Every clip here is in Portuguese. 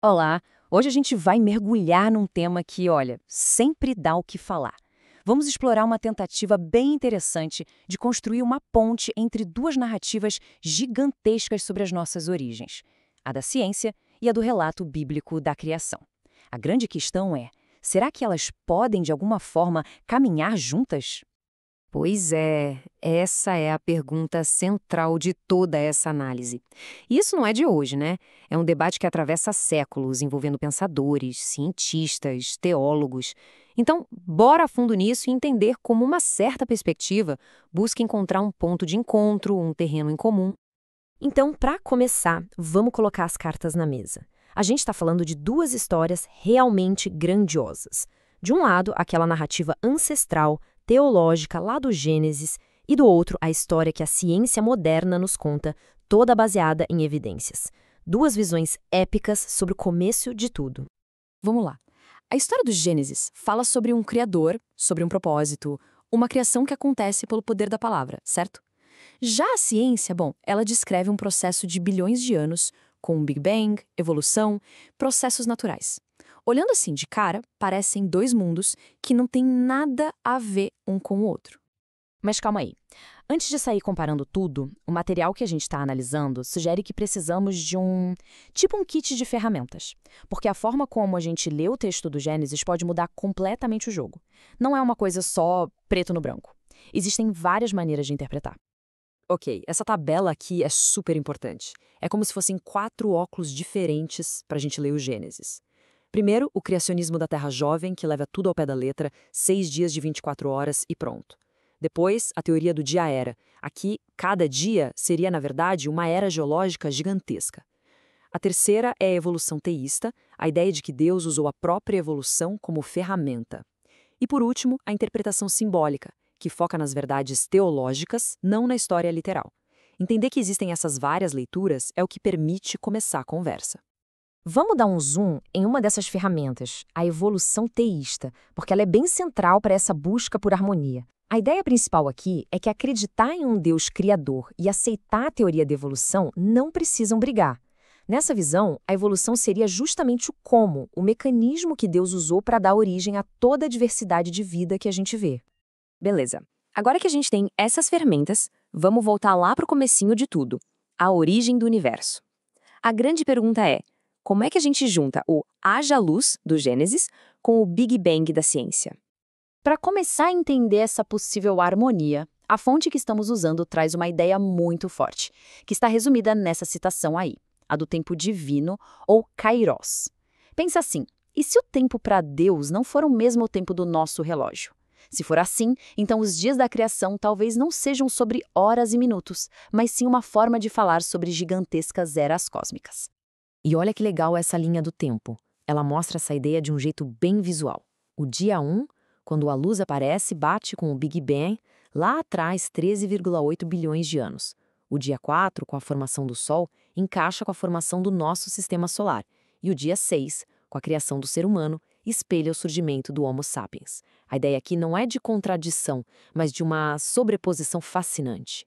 Olá! Hoje a gente vai mergulhar num tema que, olha, sempre dá o que falar. Vamos explorar uma tentativa bem interessante de construir uma ponte entre duas narrativas gigantescas sobre as nossas origens: a da ciência e a do relato bíblico da criação. A grande questão é: será que elas podem, de alguma forma, caminhar juntas? Pois é, essa é a pergunta central de toda essa análise. E isso não é de hoje, né? É um debate que atravessa séculos, envolvendo pensadores, cientistas, teólogos. Então, bora a fundo nisso e entender como uma certa perspectiva busca encontrar um ponto de encontro, um terreno em comum. Então, para começar, vamos colocar as cartas na mesa. A gente está falando de duas histórias realmente grandiosas. De um lado, aquela narrativa ancestral, teológica lá do Gênesis, e do outro, a história que a ciência moderna nos conta, toda baseada em evidências. Duas visões épicas sobre o começo de tudo. Vamos lá. A história do Gênesis fala sobre um criador, sobre um propósito, uma criação que acontece pelo poder da palavra, certo? Já a ciência, bom, ela descreve um processo de bilhões de anos, com um Big Bang, evolução, processos naturais. Olhando assim de cara, parecem dois mundos que não têm nada a ver um com o outro. Mas calma aí. Antes de sair comparando tudo, o material que a gente está analisando sugere que precisamos de um kit de ferramentas. Porque a forma como a gente lê o texto do Gênesis pode mudar completamente o jogo. Não é uma coisa só preto no branco. Existem várias maneiras de interpretar. Ok, essa tabela aqui é super importante. É como se fossem 4 óculos diferentes para a gente ler o Gênesis. Primeiro, o criacionismo da Terra jovem, que leva tudo ao pé da letra, 6 dias de 24 horas e pronto. Depois, a teoria do dia-era. Aqui, cada dia seria, na verdade, uma era geológica gigantesca. A terceira é a evolução teísta, a ideia de que Deus usou a própria evolução como ferramenta. E, por último, a interpretação simbólica, que foca nas verdades teológicas, não na história literal. Entender que existem essas várias leituras é o que permite começar a conversa. Vamos dar um zoom em uma dessas ferramentas, a evolução teísta, porque ela é bem central para essa busca por harmonia. A ideia principal aqui é que acreditar em um Deus criador e aceitar a teoria da evolução não precisam brigar. Nessa visão, a evolução seria justamente o como, o mecanismo que Deus usou para dar origem a toda a diversidade de vida que a gente vê. Beleza. Agora que a gente tem essas ferramentas, vamos voltar lá para o comecinho de tudo, a origem do universo. A grande pergunta é: como é que a gente junta o haja luz do Gênesis com o Big Bang da ciência? Para começar a entender essa possível harmonia, a fonte que estamos usando traz uma ideia muito forte, que está resumida nessa citação aí, a do tempo divino, ou kairos. Pensa assim: e se o tempo para Deus não for o mesmo tempo do nosso relógio? Se for assim, então os dias da criação talvez não sejam sobre horas e minutos, mas sim uma forma de falar sobre gigantescas eras cósmicas. E olha que legal essa linha do tempo. Ela mostra essa ideia de um jeito bem visual. O dia 1, quando a luz aparece, bate com o Big Bang, lá atrás 13,8 bilhões de anos. O dia 4, com a formação do Sol, encaixa com a formação do nosso sistema solar. E o dia 6, com a criação do ser humano, espelha o surgimento do Homo sapiens. A ideia aqui não é de contradição, mas de uma sobreposição fascinante.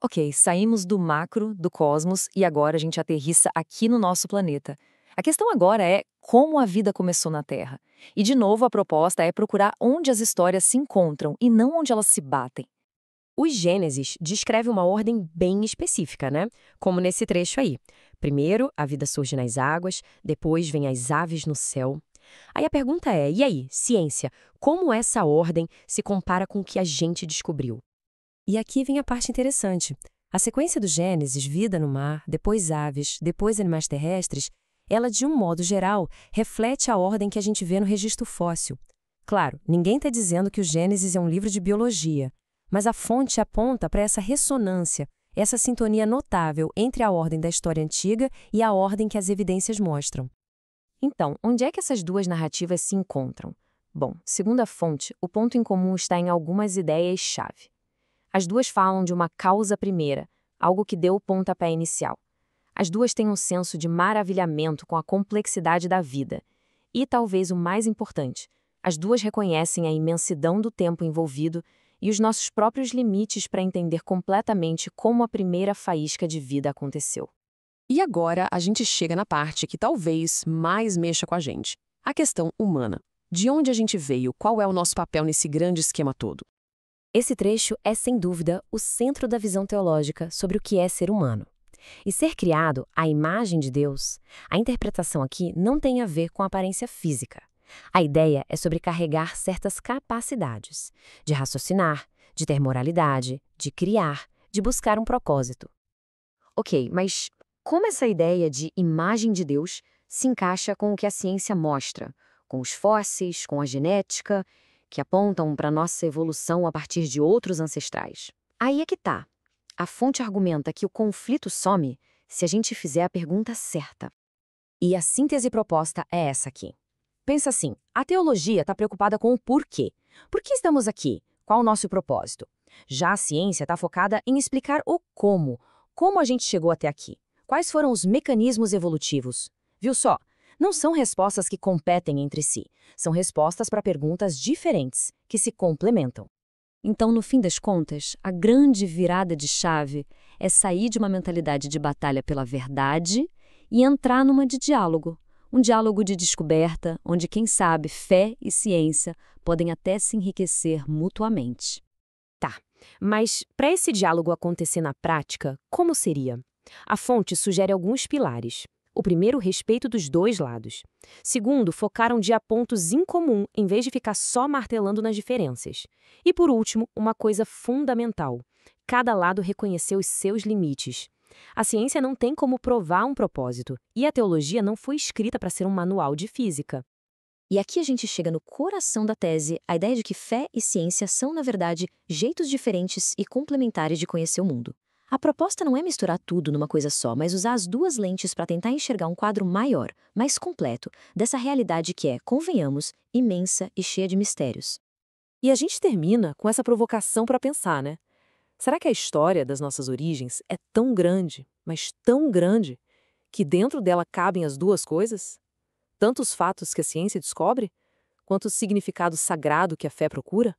Ok, saímos do macro, do cosmos, e agora a gente aterrissa aqui no nosso planeta. A questão agora é como a vida começou na Terra. E, de novo, a proposta é procurar onde as histórias se encontram e não onde elas se batem. O Gênesis descreve uma ordem bem específica, né? Como nesse trecho aí. Primeiro, a vida surge nas águas, depois vem as aves no céu. Aí a pergunta é, e aí, ciência, como essa ordem se compara com o que a gente descobriu? E aqui vem a parte interessante. A sequência do Gênesis, vida no mar, depois aves, depois animais terrestres, ela, de um modo geral, reflete a ordem que a gente vê no registro fóssil. Claro, ninguém está dizendo que o Gênesis é um livro de biologia, mas a fonte aponta para essa ressonância, essa sintonia notável entre a ordem da história antiga e a ordem que as evidências mostram. Então, onde é que essas duas narrativas se encontram? Bom, segundo a fonte, o ponto em comum está em algumas ideias-chave. As duas falam de uma causa primeira, algo que deu o pontapé inicial. As duas têm um senso de maravilhamento com a complexidade da vida. E, talvez o mais importante, as duas reconhecem a imensidão do tempo envolvido e os nossos próprios limites para entender completamente como a primeira faísca de vida aconteceu. E agora a gente chega na parte que talvez mais mexa com a gente, a questão humana. De onde a gente veio? Qual é o nosso papel nesse grande esquema todo? Esse trecho é, sem dúvida, o centro da visão teológica sobre o que é ser humano. E ser criado à imagem de Deus, a interpretação aqui não tem a ver com a aparência física. A ideia é sobre carregar certas capacidades, de raciocinar, de ter moralidade, de criar, de buscar um propósito. Ok, mas como essa ideia de imagem de Deus se encaixa com o que a ciência mostra, com os fósseis, com a genética, que apontam para nossa evolução a partir de outros ancestrais? Aí é que tá. A fonte argumenta que o conflito some se a gente fizer a pergunta certa. E a síntese proposta é essa aqui. Pensa assim, a teologia está preocupada com o porquê. Por que estamos aqui? Qual o nosso propósito? Já a ciência está focada em explicar o como. Como a gente chegou até aqui? Quais foram os mecanismos evolutivos? Viu só? Não são respostas que competem entre si. São respostas para perguntas diferentes, que se complementam. Então, no fim das contas, a grande virada de chave é sair de uma mentalidade de batalha pela verdade e entrar numa de diálogo. Um diálogo de descoberta, onde, quem sabe, fé e ciência podem até se enriquecer mutuamente. Tá, mas para esse diálogo acontecer na prática, como seria? A fonte sugere alguns pilares. O primeiro, respeito dos dois lados. Segundo, focar um dia pontos em comum, em vez de ficar só martelando nas diferenças. E por último, uma coisa fundamental. Cada lado reconheceu os seus limites. A ciência não tem como provar um propósito, e a teologia não foi escrita para ser um manual de física. E aqui a gente chega no coração da tese, a ideia de que fé e ciência são, na verdade, jeitos diferentes e complementares de conhecer o mundo. A proposta não é misturar tudo numa coisa só, mas usar as duas lentes para tentar enxergar um quadro maior, mais completo, dessa realidade que é, convenhamos, imensa e cheia de mistérios. E a gente termina com essa provocação para pensar, né? Será que a história das nossas origens é tão grande, mas tão grande, que dentro dela cabem as duas coisas? Tanto os fatos que a ciência descobre, quanto o significado sagrado que a fé procura?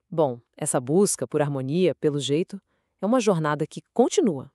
Bom, essa busca por harmonia, pelo jeito, é uma jornada que continua.